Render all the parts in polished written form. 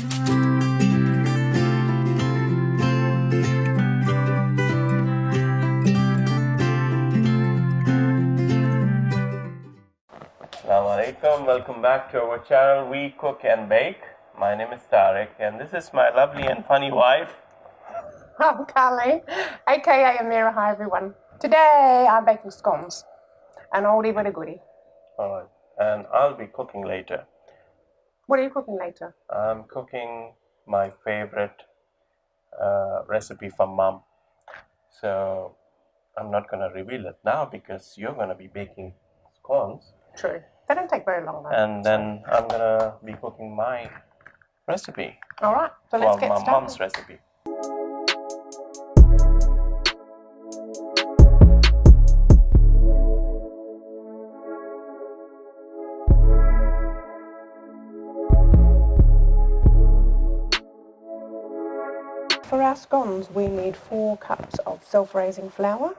Assalamu alaikum, welcome back to our channel We Cook and Bake. My name is Tariq and this is my lovely and funny wife. I'm Carly, aka Amira. Hi everyone. Today I'm baking scones, an oldie but a goodie. Alright, and I'll be cooking later. What are you cooking later? I'm cooking my favorite recipe from Mom. So I'm not going to reveal it now because you're going to be baking scones. True. They don't take very long though. And then I'm going to be cooking my recipe. Alright, so let's get started. Mom's recipe. For our scones, we need 4 cups of self-raising flour,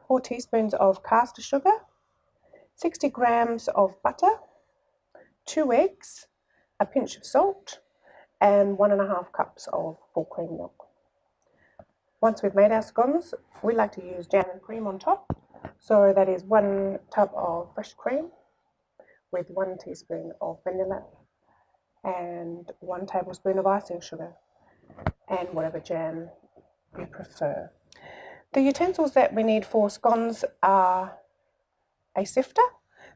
4 teaspoons of caster sugar, 60 grams of butter, 2 eggs, a pinch of salt, and 1.5 cups of full cream milk. Once we've made our scones, we like to use jam and cream on top. So that is 1 tub of fresh cream with 1 teaspoon of vanilla and 1 tablespoon of icing sugar, and whatever jam you prefer. The utensils that we need for scones are a sifter.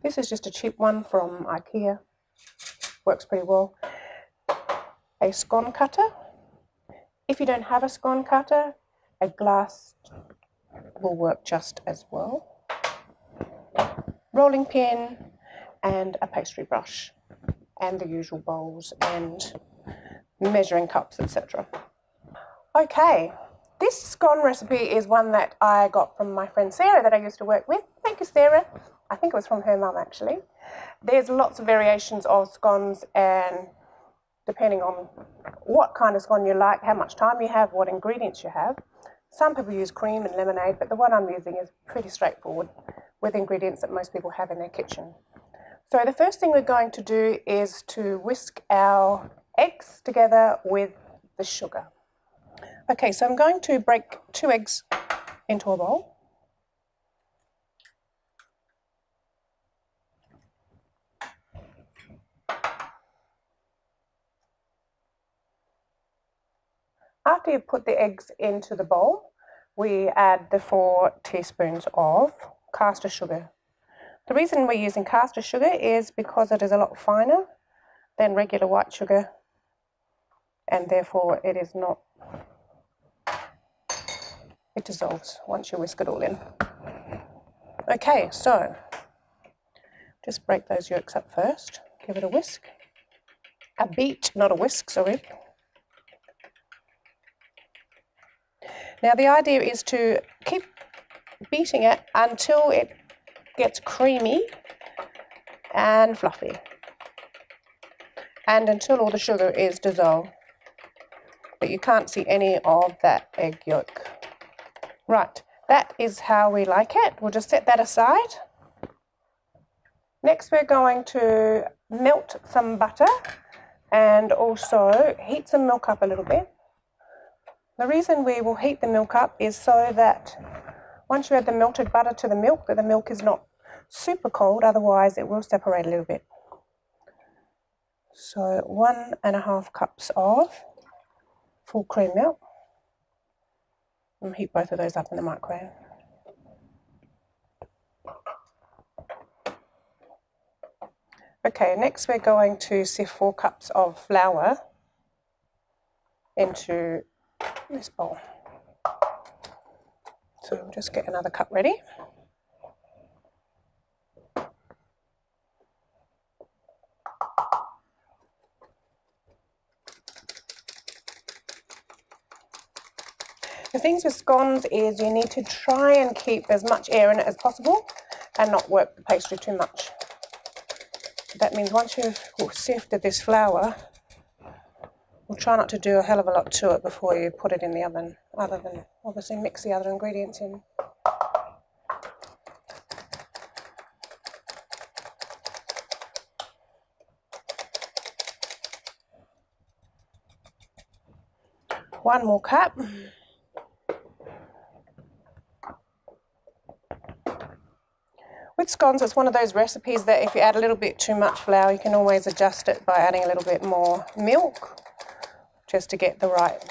This is just a cheap one from IKEA, works pretty well. A scone cutter. If you don't have a scone cutter, a glass will work just as well. Rolling pin and a pastry brush and the usual bowls and measuring cups, etc. Okay, this scone recipe is one that I got from my friend Sarah that I used to work with. Thank you, Sarah. I think it was from her mum actually. There's lots of variations of scones, and depending on what kind of scone you like, how much time you have, what ingredients you have. Some people use cream and lemonade, but the one I'm using is pretty straightforward with ingredients that most people have in their kitchen. So the first thing we're going to do is to whisk our eggs together with the sugar. Okay, so I'm going to break 2 eggs into a bowl. After you've put the eggs into the bowl, we add the 4 teaspoons of caster sugar. The reason we're using caster sugar is because it is a lot finer than regular white sugar, and therefore it dissolves once you whisk it all in. Okay, so just break those yolks up first, give it a whisk, a beat, not a whisk, sorry. Now the idea is to keep beating it until it gets creamy and fluffy, and until all the sugar is dissolved, but you can't see any of that egg yolk. Right, that is how we like it. We'll just set that aside. Next we're going to melt some butter and also heat some milk up a little bit. The reason we will heat the milk up is so that once you add the melted butter to the milk, that the milk is not super cold, otherwise it will separate a little bit. So 1.5 cups of full cream milk. And heat both of those up in the microwave. Okay, next we're going to sift 4 cups of flour into this bowl. So we'll just get another cup ready. The things with scones is you need to try and keep as much air in it as possible and not work the pastry too much. That means once you've sifted this flour, we'll try not to do a hell of a lot to it before you put it in the oven, other than obviously mix the other ingredients in. 1 more cup. With scones, it's one of those recipes that if you add a little bit too much flour, you can always adjust it by adding a little bit more milk, just to get the right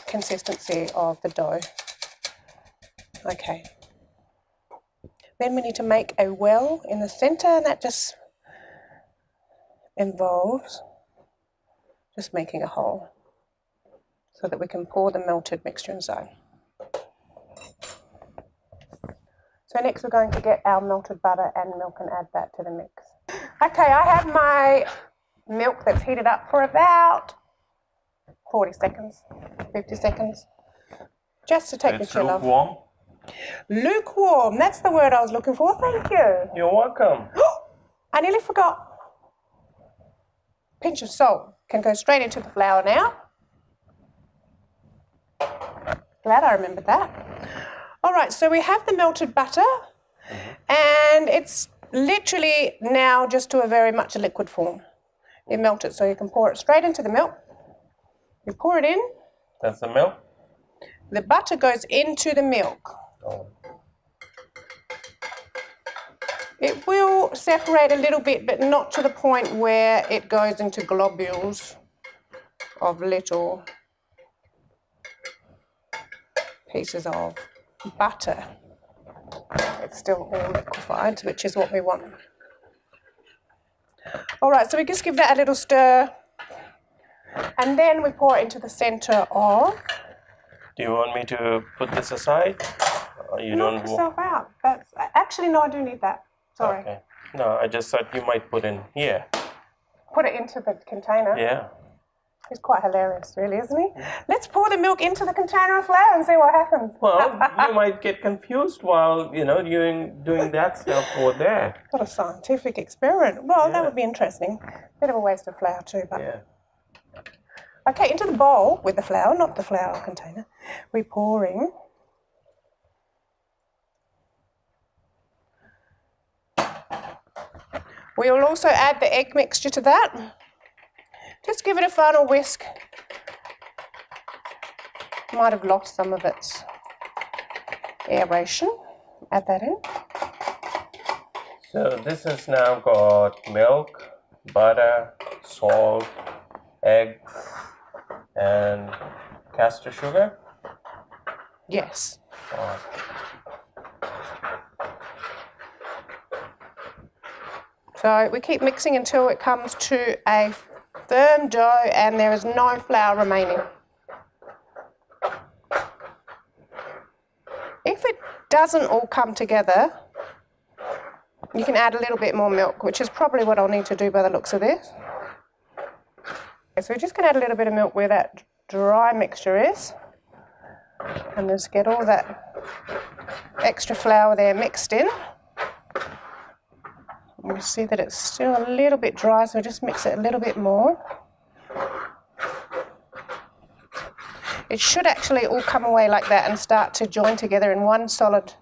consistency of the dough. Okay. Then we need to make a well in the center, and that just involves just making a hole so that we can pour the melted mixture inside. So next we're going to get our melted butter and milk and add that to the mix. Okay, I have my milk that's heated up for about 40 seconds, 50 seconds, just to take the chill off. Lukewarm? Lukewarm, that's the word I was looking for, thank you. You're welcome. I nearly forgot. Pinch of salt can go straight into the flour now. Glad I remembered that. All right, so we have the melted butter, and it's literally now just to a very much a liquid form. You melt it so you can pour it straight into the milk. You pour it in. That's the milk? The butter goes into the milk. Oh. It will separate a little bit, but not to the point where it goes into globules of little pieces of butter. It's still all liquefied, which is what we want. All right, so we just give that a little stir, and then we pour it into the center of. Do you want me to put this aside? Or you Knock don't yourself out. That's actually no, I do need that. Sorry. Okay. No, I just thought you might put in here. Put it into the container. Yeah. He's quite hilarious, really, isn't he? Let's pour the milk into the container of flour and see what happens. Well, you might get confused while, doing that stuff over there. What a scientific experiment. Well, Yeah. that would be interesting. Bit of a waste of flour too, but... Yeah. Okay, into the bowl with the flour, not the flour container, we're pouring we will also add the egg mixture to that. Just give it a final whisk. Might have lost some of its aeration. Add that in. So this has now got milk, butter, salt, eggs, and castor sugar. Yes. Oh. So we keep mixing until it comes to a firm dough and there is no flour remaining. If it doesn't all come together, you can add a little bit more milk, which is probably what I'll need to do by the looks of this. Okay, so we're just going to add a little bit of milk where that dry mixture is, and just get all that extra flour there mixed in. You see that it's still a little bit dry, so just mix it a little bit more. It should actually all come away like that and start to join together in one solid.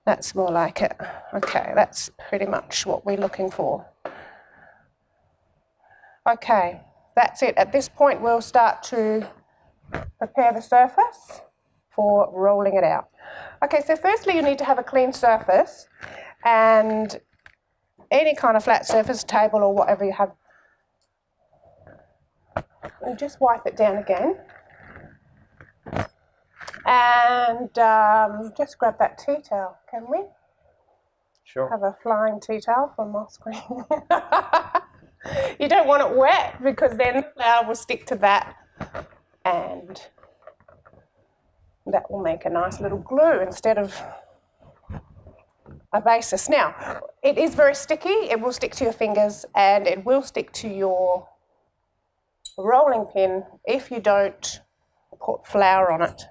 That's more like it. Okay, that's pretty much what we're looking for. Okay, that's it. At this point, we'll start to prepare the surface for rolling it out. Okay, so firstly, you need to have a clean surface, and any kind of flat surface, table or whatever you have. And just wipe it down again. And just grab that tea towel, can we? Sure. Have a flying tea towel from my screen. You don't want it wet because then the flour will stick to that and that will make a nice little glue instead of a basis. Now, it is very sticky. It will stick to your fingers and it will stick to your rolling pin if you don't put flour on it.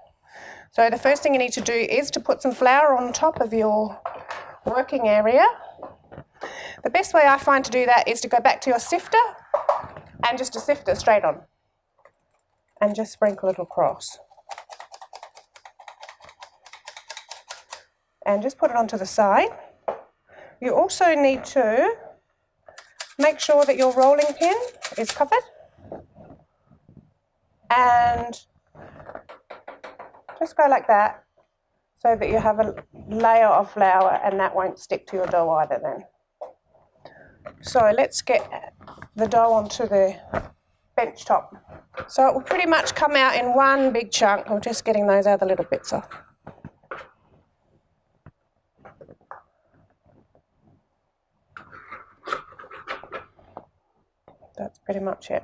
So the first thing you need to do is to put some flour on top of your working area. The best way I find to do that is to go back to your sifter and just to sift it straight on and just sprinkle it across. And just put it onto the side. You also need to make sure that your rolling pin is covered and Just go like that so that you have a layer of flour and that won't stick to your dough either then. So let's get the dough onto the bench top. So it will pretty much come out in one big chunk. I'm just getting those other little bits off. That's pretty much it.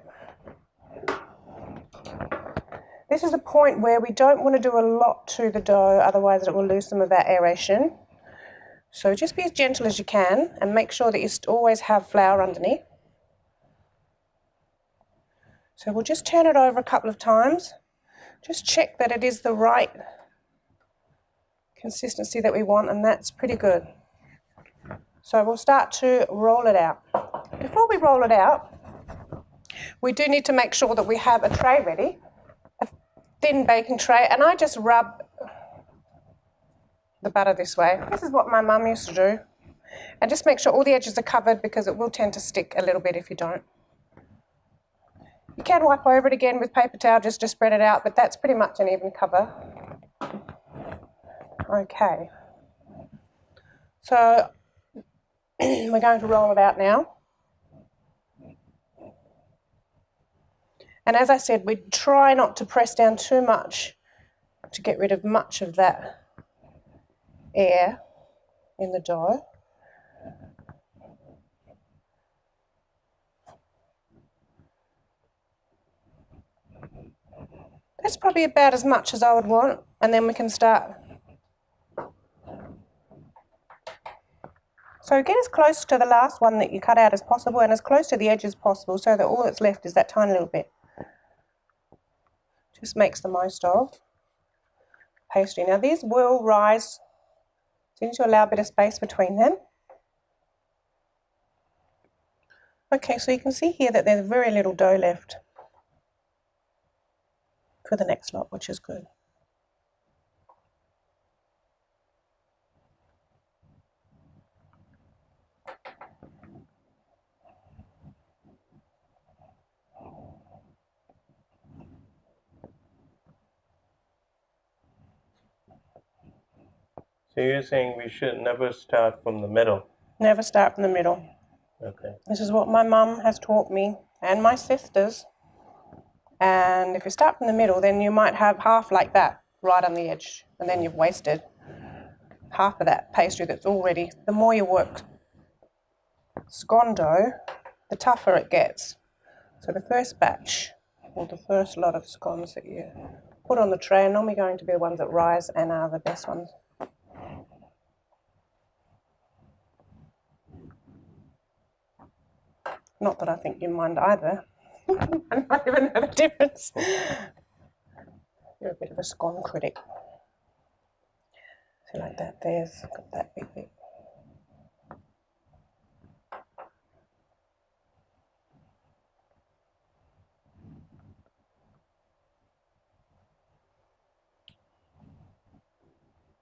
This is the point where we don't want to do a lot to the dough, otherwise it will lose some of that aeration. So just be as gentle as you can and make sure that you always have flour underneath. So we'll just turn it over a couple of times. Just check that it is the right consistency that we want, and that's pretty good. So we'll start to roll it out. Before we roll it out, we do need to make sure that we have a tray ready, a thin baking tray, and I just rub the butter this way. This is what my mum used to do. And just make sure all the edges are covered because it will tend to stick a little bit if you don't. You can wipe over it again with paper towel just to spread it out, but that's pretty much an even cover. Okay. So we're going to roll it out now. And as I said, we try not to press down too much to get rid of much of that air in the dough. That's probably about as much as I would want, and then we can start. So get as close to the last one that you cut out as possible and as close to the edge as possible so that all that's left is that tiny little bit. Just makes the most of pastry. Now these will rise, so you need to allow a bit of space between them. Okay, so you can see here that there's very little dough left for the next lot, which is good. So you're saying we should never start from the middle? Never start from the middle. Okay. This is what my mum has taught me and my sisters. And if you start from the middle, then you might have half like that right on the edge, and then you've wasted half of that pastry that's already. The more you work scone dough, the tougher it gets. So the first batch, or the first lot of scones that you put on the tray, are normally going to be the ones that rise and are the best ones. Not that I think you mind either. I don't even know the difference. You're a bit of a scone critic. So like that, there's got that big bit.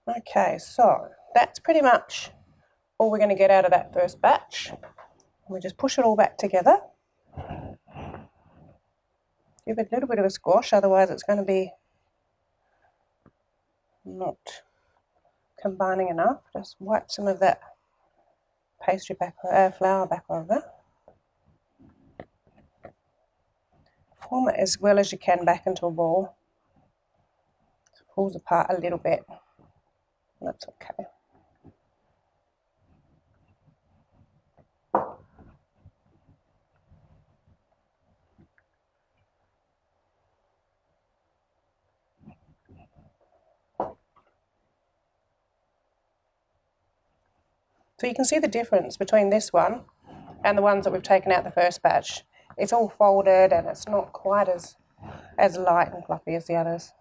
Okay, so that's pretty much all we're going to get out of that first batch. We just push it all back together. Give it a little bit of a squash, otherwise it's going to be not combining enough. Just wipe some of that pastry back, flour back over. Form it as well as you can back into a ball. It pulls apart a little bit. That's okay. So you can see the difference between this one and the ones that we've taken out the first batch. It's all folded and it's not quite as light and fluffy as the others.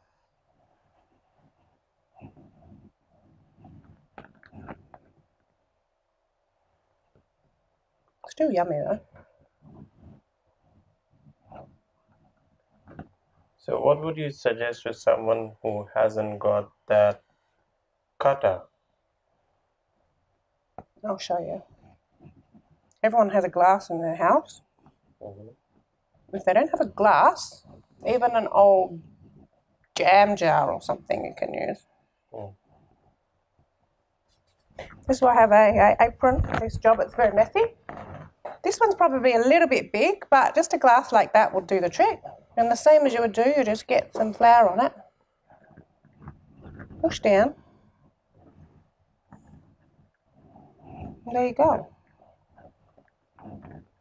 Still yummy though. So what would you suggest to someone who hasn't got that cutter? I'll show you. Everyone has a glass in their house. Mm-hmm. If they don't have a glass, even an old jam jar or something you can use. Mm. This is why I have a apron for this job. It's very messy. This one's probably a little bit big, but just a glass like that will do the trick. And the same as you would do, you just get some flour on it. Push down. And there you go.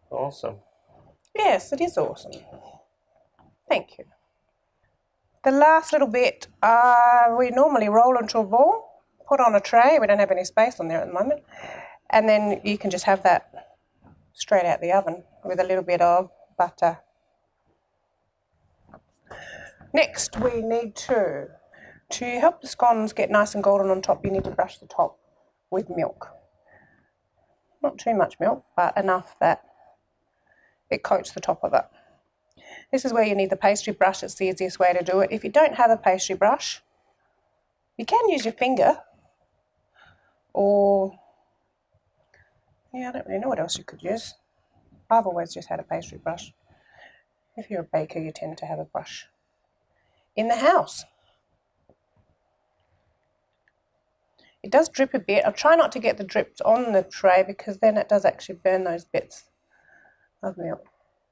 Awesome. Yes, it is awesome. Thank you. The last little bit, we normally roll into a ball, put on a tray. We don't have any space on there at the moment. And then you can just have that straight out the oven with a little bit of butter. Next, we need to help the scones get nice and golden on top, you need to brush the top with milk. Not too much milk, but enough that it coats the top of it. This is where you need the pastry brush. It's the easiest way to do it. If you don't have a pastry brush, you can use your finger, or I don't really know what else you could use. I've always just had a pastry brush. If you're a baker, you tend to have a brush in the house. It does drip a bit. I'll try not to get the drips on the tray because then it does actually burn those bits of milk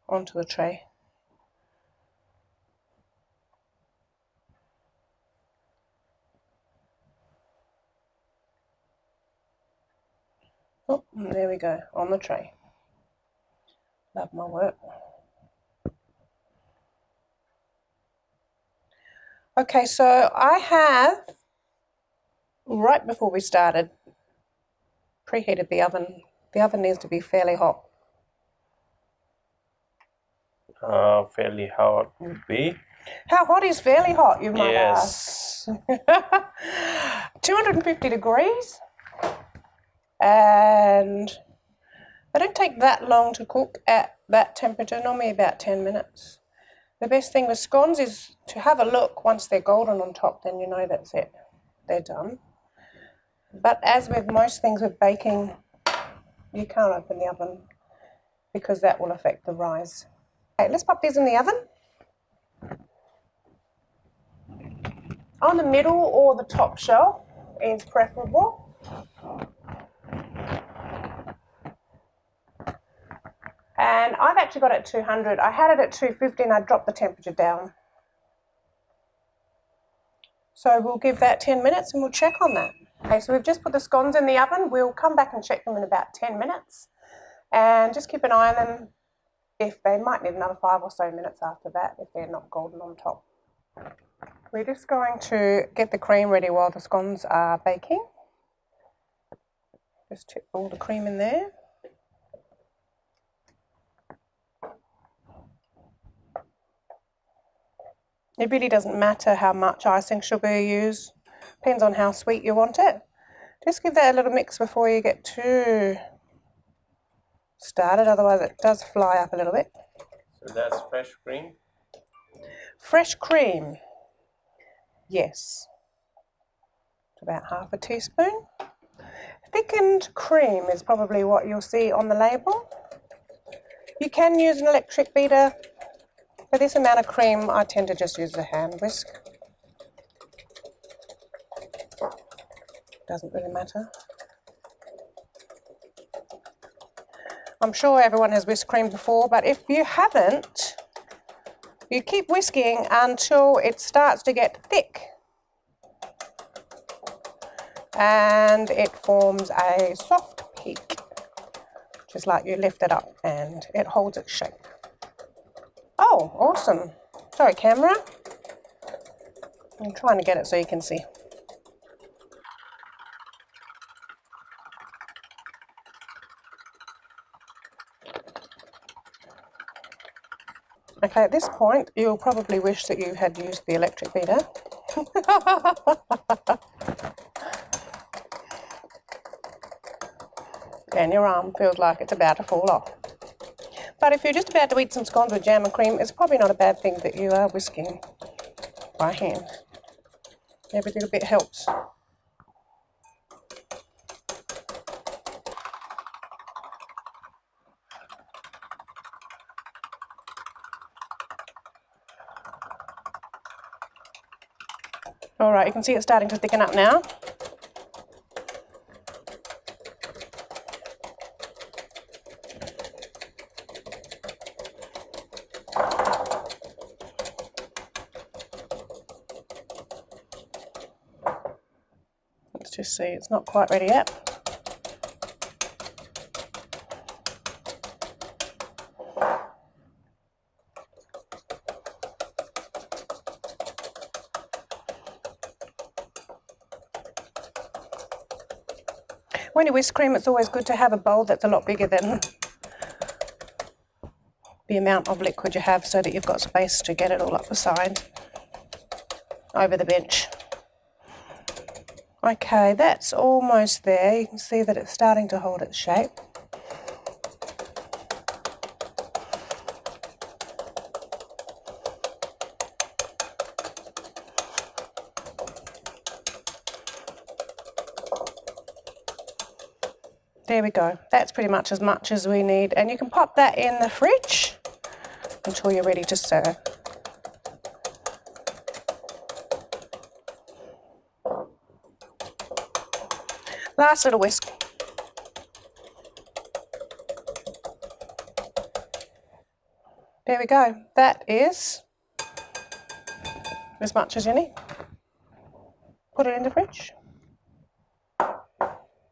onto the tray. Oh, there we go, on the tray. Love my work. Okay, so I have, right before we started, preheated the oven. The oven needs to be fairly hot. Fairly hot would be. How hot is fairly hot, you might ask? Yes. 250 degrees. And they don't take that long to cook at that temperature, normally about 10 minutes. The best thing with scones is to have a look. Once they're golden on top, then you know that's it. They're done. But as with most things with baking, you can't open the oven because that will affect the rise. Okay, let's pop these in the oven. On the middle or the top shelf is preferable. And I've actually got it at 200. I had it at 250 and I dropped the temperature down. So we'll give that 10 minutes and we'll check on that. Okay, so we've just put the scones in the oven. We'll come back and check them in about 10 minutes. And just keep an eye on them. If they might need another 5 or so minutes after that if they're not golden on top. We're just going to get the cream ready while the scones are baking. Just tip all the cream in there. It really doesn't matter how much icing sugar you use. Depends on how sweet you want it. Just give that a little mix before you get too started, otherwise it does fly up a little bit. So that's fresh cream? Fresh cream, yes. About half a teaspoon. Thickened cream is probably what you'll see on the label. You can use an electric beater. For this amount of cream, I tend to just use the hand whisk. Doesn't really matter. I'm sure everyone has whisked cream before, but if you haven't, you keep whisking until it starts to get thick. And it forms a soft peak. Just like you lift it up and it holds its shape. Oh, awesome. Sorry, camera. I'm trying to get it so you can see. Okay, at this point, you'll probably wish that you had used the electric beater. And your arm feels like it's about to fall off. But if you're just about to eat some scones with jam and cream, it's probably not a bad thing that you are whisking by hand. Every little bit helps. All right, you can see it's starting to thicken up now. Let's just see, it's not quite ready yet. When you whisk cream, it's always good to have a bowl that's a lot bigger than the amount of liquid you have so that you've got space to get it all up the side over the bench. Okay, that's almost there. You can see that it's starting to hold its shape. There we go. That's pretty much as we need. And you can pop that in the fridge until you're ready to serve. Last little whisk. There we go. That is as much as you need. Put it in the fridge.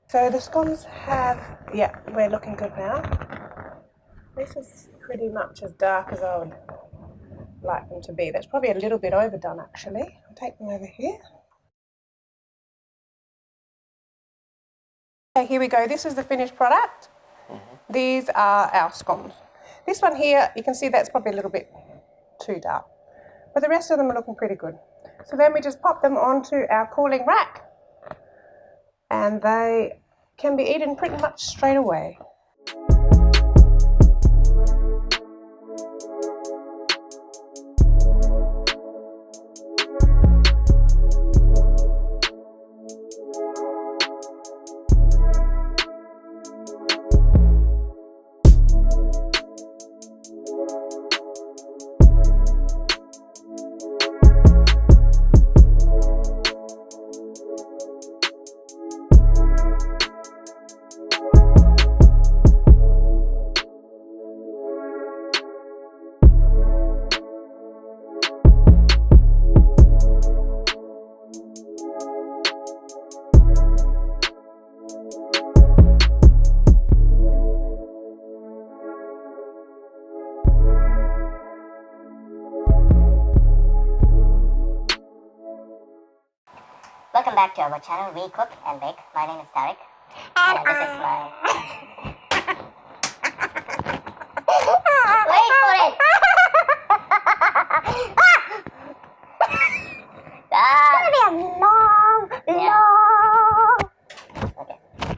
So the scones have, yeah, we're looking good now. This is pretty much as dark as I would like them to be. That's probably a little bit overdone actually. I'll take them over here. Okay, here we go. This is the finished product. These are our scones. This one here, you can see that's probably a little bit too dark. But the rest of them are looking pretty good. So then we just pop them onto our cooling rack and they can be eaten pretty much straight away. Welcome back to our channel, We Cook and Bake. My name is Tarek. And this is my